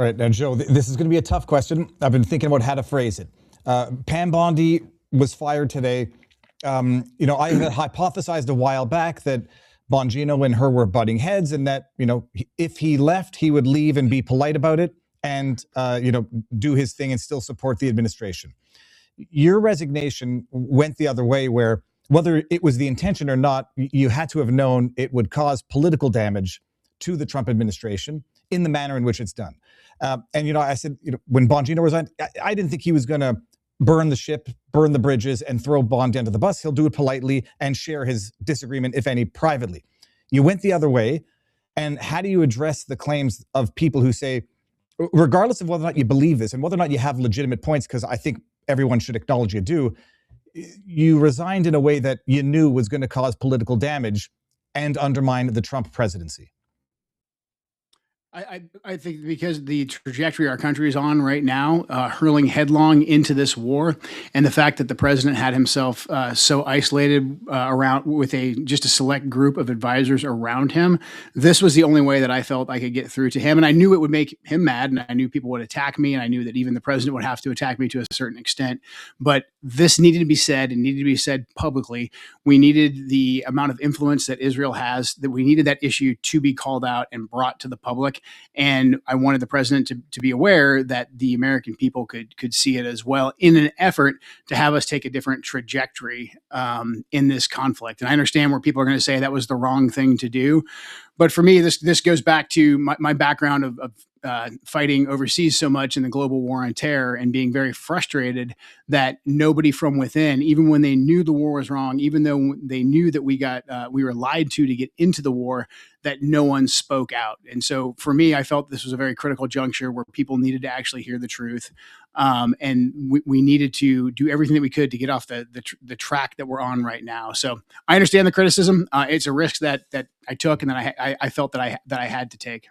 All right, now, Joe, this is going to be a tough question. I've been thinking about how to phrase it. Pam Bondi was fired today. I had hypothesized a while back that Bongino and her were butting heads, and that, if he left, he would leave and be polite about it and, do his thing and still support the administration. Your resignation went the other way, where whether it was the intention or not, you had to have known it would cause political damage to the Trump administration in the manner in which it's done. I said, when Bongino resigned, I didn't think he was going to burn the ship, burn the bridges, and throw Bond under the bus. He'll do it politely and share his disagreement, if any, privately. You went the other way. And how do you address the claims of people who say, regardless of whether or not you believe this and whether or not you have legitimate points, because I think everyone should acknowledge you do, you resigned in a way that you knew was going to cause political damage and undermine the Trump presidency? I think because the trajectory our country is on right now, hurling headlong into this war, and the fact that the president had himself so isolated around with just a select group of advisors around him, this was the only way that I felt I could get through to him. And I knew it would make him mad, and I knew people would attack me, and I knew that even the president would have to attack me to a certain extent. But this needed to be said, and needed to be said publicly. We needed the amount of influence that Israel has, that we needed that issue to be called out and brought to the public. And I wanted the president to be aware that the American people could see it as well, in an effort to have us take a different trajectory in this conflict. And I understand where people are going to say that was the wrong thing to do. But for me, this goes back to my background of fighting overseas so much in the global war on terror, and being very frustrated that nobody from within, even when they knew the war was wrong, even though they knew that we were lied to get into the war, that no one spoke out. And so for me, I felt this was a very critical juncture where people needed to actually hear the truth. And we needed to do everything that we could to get off the track that we're on right now. So I understand the criticism. It's a risk that I took, and that I felt that I had to take.